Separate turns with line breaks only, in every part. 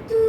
tu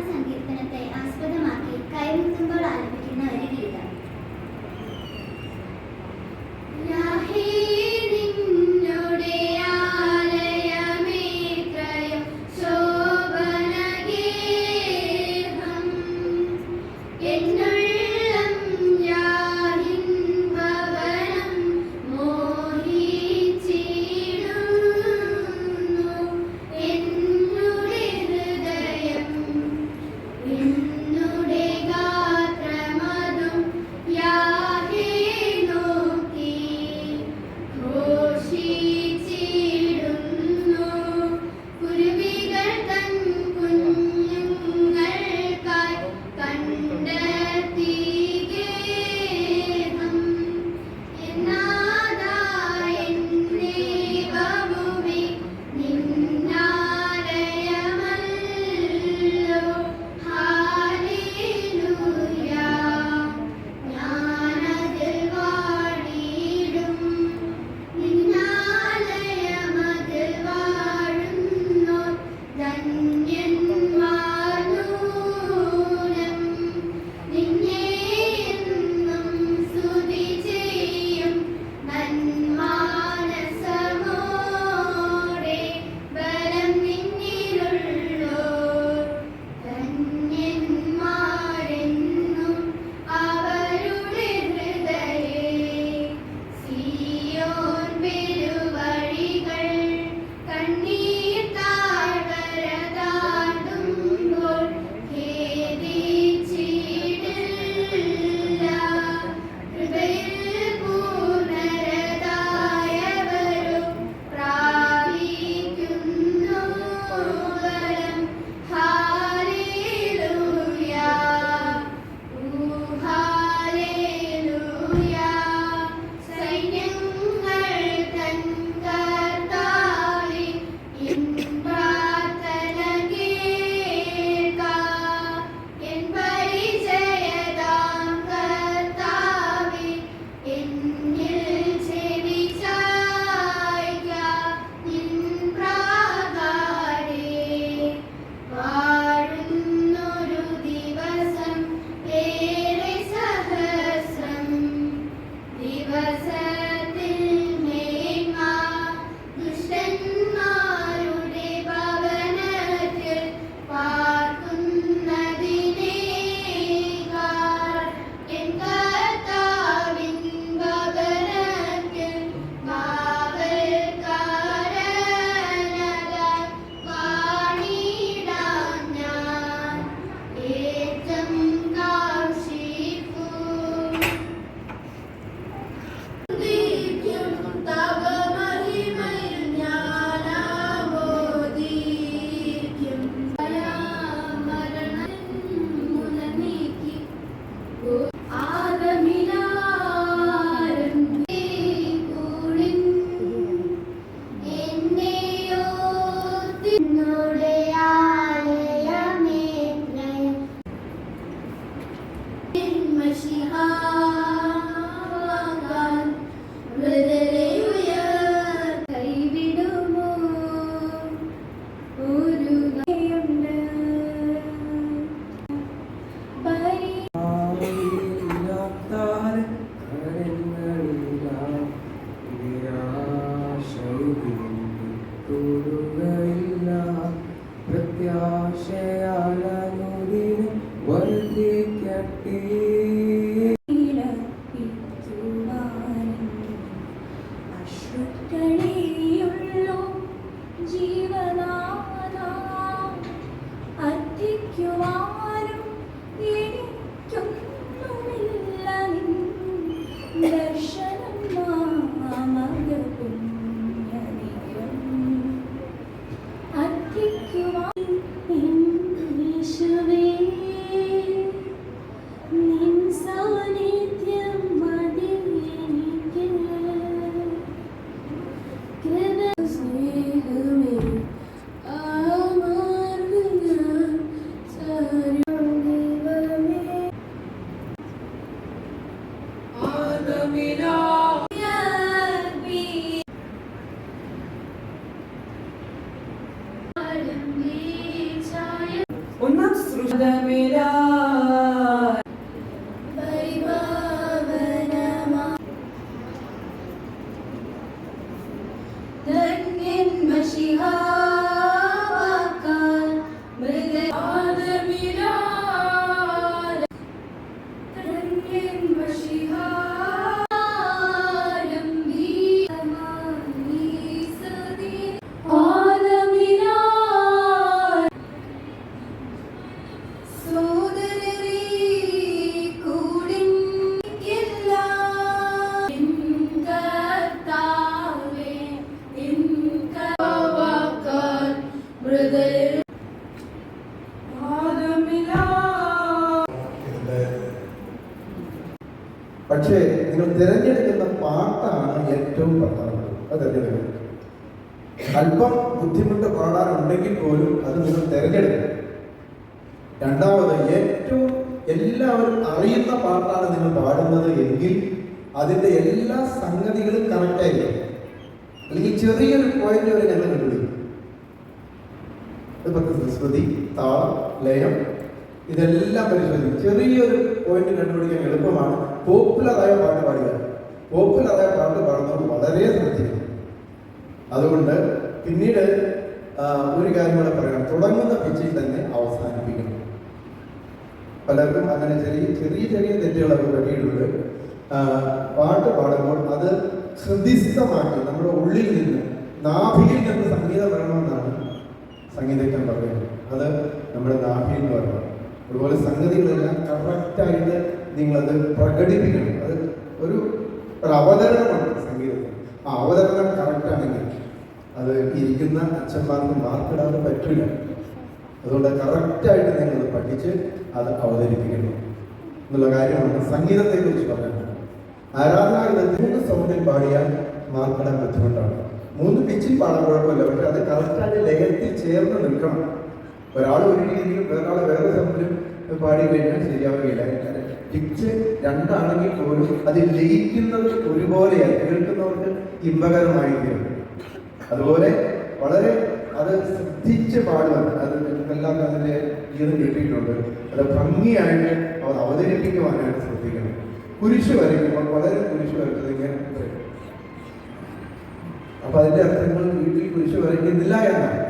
സങ്കീർത്തനത്തെ ആസ്പദമാക്കി കൈമുത്തുമ്പോൾ ആലപിക്കുന്ന ഒരു ഗീതം.
ജീവനാഥ അർത്ഥിക്കുവാനും എനിക്കൊന്നുമില്ല നിൻ ദർശനം മാമകപുണ്യനികം അർത്ഥിക്കുവാൻ യേശുവേ നിൻ സാന്നിധ്യം മതി എനിക്ക് കൃപ സ്നേഹമേ
ഒന്നാം സൃഷ്ടമിലാ
ധന്യൻ മശിഹാവാക്കാൻ മൃഗാദമിലാ ധന്യൻ മശിഹാരം വീരമായി സതി ആദമിലാ സോദരരേ കൂടില്ല കർത്താവേ വാക്കാൽ മൃദയ
പക്ഷേ നിങ്ങൾ തിരഞ്ഞെടുക്കുന്ന പാട്ടാണ് ഏറ്റവും പ്രധാനപ്പെട്ടത്. അത് തിരഞ്ഞെടുക്കണം. അല്പം ബുദ്ധിമുട്ട് പാടാനുണ്ടെങ്കിൽ പോലും അത് നിങ്ങൾ തിരഞ്ഞെടുക്കണം. രണ്ടാമത്, ഏറ്റവും എല്ലാവരും അറിയുന്ന പാട്ടാണ് നിങ്ങൾ പാടുന്നത് എങ്കിൽ അതിൻ്റെ എല്ലാ സംഗതികളും കറക്റ്റായിരിക്കും. അല്ലെങ്കിൽ ചെറിയൊരു പോയിന്റ് വരെ ഞങ്ങൾ കണ്ടുപിടിക്കും. ശ്രുതി, താളം, ലയം ഇതെല്ലാം പരിശോധിക്കും. ചെറിയൊരു പോയിന്റ് കണ്ടുപിടിക്കാൻ എളുപ്പമാണ്. പോപ്പുലറായ പാട്ട് പാടുക. പോപ്പുലറായ പാട്ട് പാടുന്നത് വളരെ ശ്രദ്ധിക്കണം. അതുകൊണ്ട് പിന്നീട് ഒരു കാര്യം കൂടെ പറയണം. തുടങ്ങുന്ന പിച്ചിൽ തന്നെ അവസാനിപ്പിക്കണം. പലർക്കും അങ്ങനെ ചെറിയ ചെറിയ ചെറിയ തെറ്റുകളൊക്കെ പറ്റിയിട്ടുണ്ട്. പാട്ട് പാടുമ്പോൾ അത് ഹൃദിസ്ഥമാക്കി നമ്മുടെ ഉള്ളിൽ നിന്ന്, നാഭിയിൽ നിന്ന് സംഗീതം വരണമെന്നാണ് സംഗീതജ്ഞൻ പറയുന്നത്. അത് നമ്മുടെ നാഭിയിൽ നിന്ന് വരണം. അതുപോലെ സംഗതികളെല്ലാം കറക്റ്റായിട്ട് നിങ്ങളത് പ്രകടിപ്പിക്കണം. അത് ഒരു അവതരണമാണ് സംഗീതത്തിൽ. ആ അവതരണം കറക്റ്റാണെങ്കിൽ അത് ഇരിക്കുന്ന അച്ഛന്മാർക്ക് മാർക്കിടാതെ പറ്റില്ല. അതുകൊണ്ട് കറക്റ്റായിട്ട് നിങ്ങൾ പഠിച്ച് അത് അവതരിപ്പിക്കണം എന്നുള്ള കാര്യമാണ് സംഗീതത്തെക്കുറിച്ച് പറയുന്നത്. ആരാധനാഗീതത്തിൽ 3 സൗണ്ടിൽ പാടിയാൽ മാർക്കിടാൻ ബുദ്ധിമുട്ടാണ്. 3 പിച്ചിൽ പാടാൻ കുഴപ്പമില്ല. പക്ഷെ അത് കറക്റ്റായിട്ട് ലയത്തിൽ ചേർന്ന് നിൽക്കണം. ഒരാൾ ഒരു രീതിയിലും വേറൊരാൾ വേറെ സൗണ്ടിലും പാടി കഴിഞ്ഞാൽ ശരിയാവുകയില്ല. പിച്ച് 2 ആണെങ്കിൽ പോലും അത് ലയിക്കുന്നത് ഒരുപോലെയായി കേൾക്കുന്നവർക്ക് ഇമ്പകരമായിരിക്കും. അതുപോലെ വളരെ അത് ശ്രദ്ധിച്ച് പാടുവാൻ, അത് എല്ലാം അതിൻ്റെ ഈറ് കിട്ടിയിട്ടുണ്ട്. അത് ഭംഗിയായിട്ട് അവർ അവതരിപ്പിക്കുവാനായിട്ട് ശ്രദ്ധിക്കണം. കുരിശ് വരയ്ക്കുമ്പോൾ വളരെ കുരിശ് വരച്ചത് ഇങ്ങനെ പറയും. അപ്പൊ അതിന്റെ അർത്ഥങ്ങൾ വീട്ടിൽ കുരിശ് വരയ്ക്കുന്നില്ല എന്നാണ്.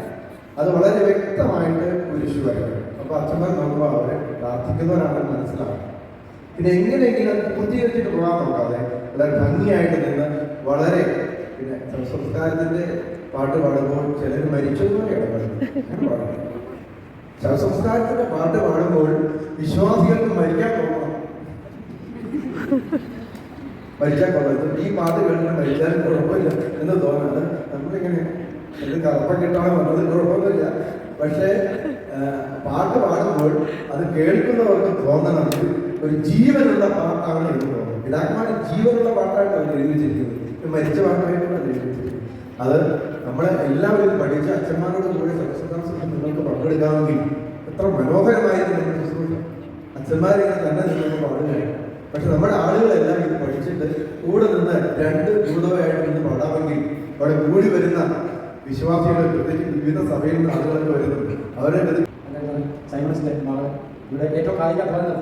അത് വളരെ വ്യക്തമായിട്ട് കുരിശ് വരയ്ക്കണം. അപ്പൊ അച്ഛന്മാർ നോക്കുമ്പോൾ അവരെ പ്രാർത്ഥിക്കുന്നവരാണെന്ന് മനസ്സിലാവും. പിന്നെ എങ്ങനെയെങ്കിലും അത് പൂർത്തീകരിച്ചിട്ട് പോകാൻ നോക്കാതെ വളരെ ഭംഗിയായിട്ട് നിന്ന് വളരെ പിന്നെ സംസ്കാരത്തിന്റെ പാട്ട് പാടുമ്പോൾ ചിലർ മരിച്ചതുപോലെ ഇടപെടുന്നു. ശവസംസ്കാരത്തിന്റെ പാട്ട് പാടുമ്പോൾ വിശ്വാസികൾക്ക് മരിക്കാൻ തോന്നണം. മരിക്കാൻ കൊള്ളരുത്. ഈ പാട്ട് കേട്ടിട്ട് മരിച്ചാലും കുഴപ്പമില്ല എന്ന് തോന്നുന്നത് നമ്മളിങ്ങനെ ഇത് കറുപ്പം കിട്ടാൻ വന്നത് കുഴപ്പമൊന്നുമില്ല. പക്ഷേ പാട്ട് പാടുമ്പോൾ അത് കേൾക്കുന്നവർക്ക് തോന്നണം ഒരു ജീവനുള്ള പാട്ടാണ് എന്ന് തോന്നുന്നത്. പിതാക്കന്മാർ ജീവനുള്ള പാട്ടായിട്ട് അവർ എഴുതിച്ചിരിക്കുന്നത്, മരിച്ച പാട്ടായിട്ടാണ് എഴുതിച്ചിരിക്കുന്നത്. അത് നമ്മളെ എല്ലാവരും പഠിച്ച് അച്ഛന്മാരോട് കൂടെ സംസ്കൃതം നിങ്ങൾക്ക് പങ്കെടുക്കാമെങ്കിൽ എത്ര മനോഹരമായിരുന്നു നമ്മുടെ ശുശ്രൂഷ. അച്ഛന്മാരിങ്ങനെ തന്നെ നിങ്ങൾക്ക് പാടുകയാണ്. പക്ഷെ നമ്മുടെ ആളുകളെല്ലാം ഇത് പഠിച്ചിട്ട് കൂടെ നിന്ന് 2 ദൂതമായിട്ട് നിന്ന് പാടാമെങ്കിൽ അവിടെ കൂടി വരുന്ന വിശ്വാസികൾ, പ്രത്യേകിച്ച് വിവിധ സഭയിൽ നിന്ന് ആളുകളൊക്കെ വരുന്നുണ്ട്. അവരെ
സൈമൺസിന്റെ മകൾ ഇവിടെ ഏറ്റവും കായിക അധ്വാനം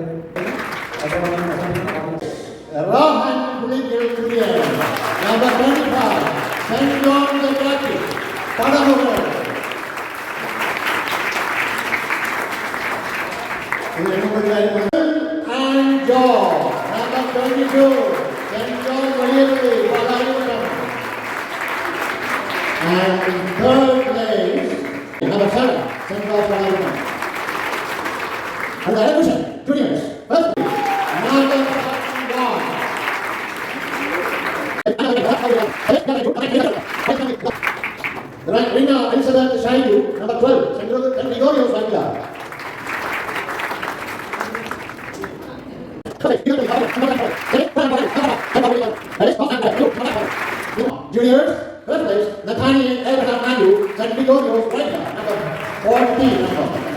And in third place, number 7, Central Parliament. And the electrician, juniors. First, Martha John. The right winner, Elizabeth Shaidu, number 12, St. Gregorios Vangla. Juniors, first place, Nathaniel Abraham Andrew, St. Gregorios Vangla, number 40.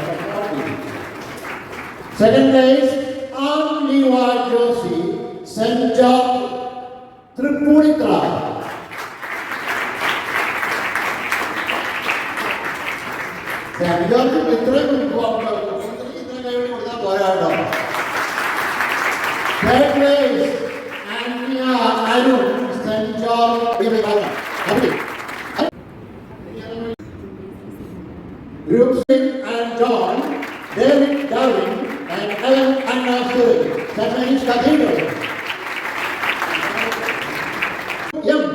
Second place, Amniwa Joshi, St. John Tripuritra. Third place, Anya Arun, St. John. Group Singh and John, David Darwin, and Ellen Anna Stewart, St. Mary's Cathedral. Young,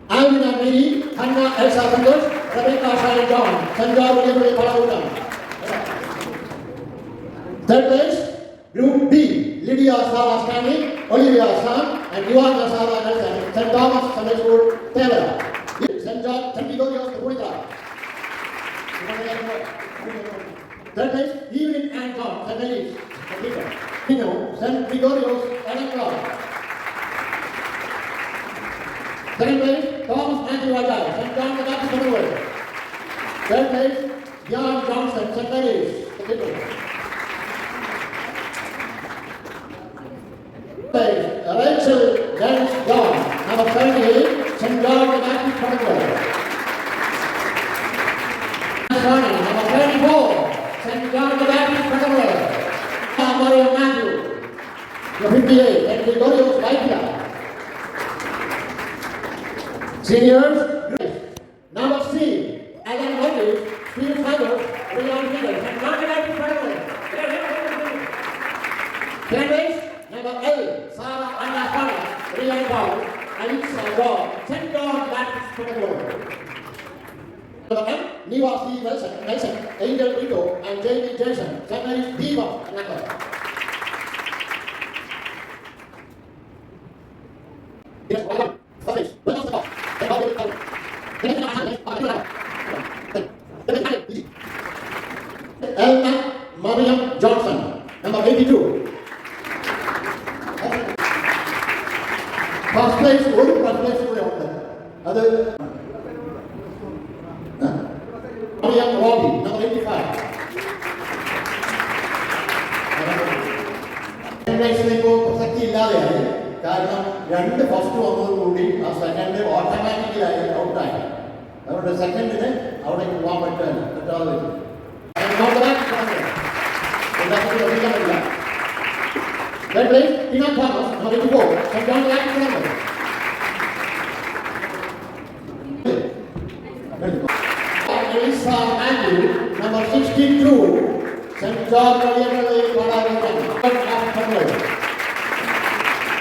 Alvina Mary, Hannah Elsa Santos, Rebecca Sharon John, St. John William Palautan. Third place, Group B, Lydia Sarah Stanley, Olivia Sam, and Ivana Sarah Nelson, St. Thomas Sunday School, Taylor. St. John, St. Gregorios, Purita. Third place, Evelyn and John, St. Mary's, St. Gregorios, Alabama. Second place, Thomas Andrew Ajay, St. John the Baptist Memorial. Third place, Jan Johnson, St. Mary's, Rachel Dennis John, number 78, St. John the Baptist Memorial. Number 34, St. John the Baptist Memorial. Mario Matthew, number 58, St. Gregorios Vangla. Seniors, number 3, Alan Hodges, Steve Sanders, Leon Miller, and Margaret Farmer. Candidates, number 8, Sarah Anna Farmer, Leon Paul, Alisa Wall, St. John Baptist Protocol. Number 10, Niwa C. Nelson, Angel Vito, and Jamie Jason, St. Mary's Diva, Naka. Yes, welcome. Office, welcome to the box. Elna Mariam Johnson, number 82. First place, first place. Other Mariam Robbie, number 85. പ്രസക്തി ഇല്ലാതെയായി കാരണം രണ്ട് first വന്നതോടുകൂടി ആ second ഓട്ടോമാറ്റിക്കലായി ഔട്ടായി അതുകൊണ്ട് സെക്കൻഡിന് അവിടെ പോകാൻ പറ്റാതെ വരും Third place, Tina Thomas, number 84, St. John the Baptist Memorial. Elisa Andrew, number 62, St. John William Palautan.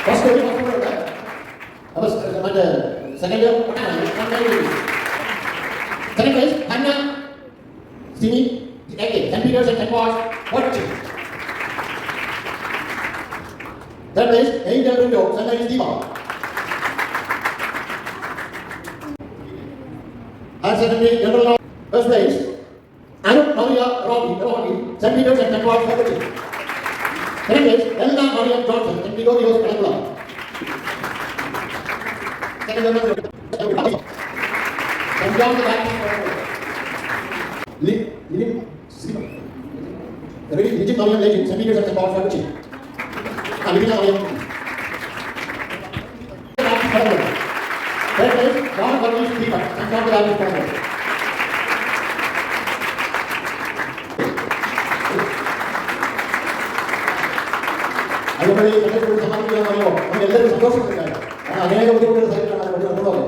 First place, second year, second place, Hannah Sini, St. Peter's and St. Paul's, Watching. Third place, Angel Window, St. Mary's Diva. And secondly, general law, first place, Anu Maria Robbie, St. Peter's and St. Paul's, Watching. Second place, Elna Maria Johnson, St. Gregorios, Alabama. Second number, St. John the Baptist Legit Mariam Legend, St. Peter's and St. Paul's, Watching. Alvina Mariam. Third place, John Baptist Stephen, St. John the Baptist Memorial. അതുപോലെ സമാപിക്കാൻ പറയുമ്പോൾ നമുക്ക് എല്ലാവരും സന്തോഷപ്പെട്ടില്ല അനേക ബുദ്ധിമുട്ടുള്ള സ്ഥലത്താണ്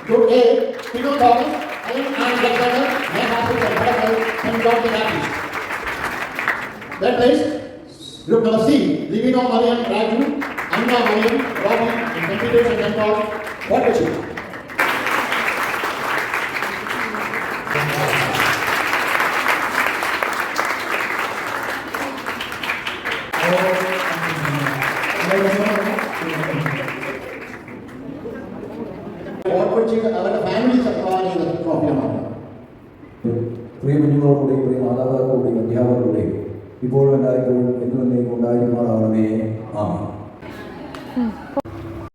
Group A, Tino Thomas, Alan Alexander, Name Hospital, St. John the Baptist. Third place, Group number C, Livino Mariam Raju, Anna Mariam, Robbie, and St. Peter's and St. Paul's, Watching. ഓർപ്പിച്ച് അവരുടെ family supply ചെയ്ത ട്രോഫിയാണ്.
പ്രിയ കുഞ്ഞുങ്ങളോടുകൂടി പ്രിയ മാതാപിതാക്കളോടുകൂടി അധ്യാപകരോടുകൂടി ഇപ്പോഴും എല്ലായ്പ്പോഴും എന്നും എന്നേക്കും ഉണ്ടായിരിക്കുമാറാകണമേ. ആമേൻ.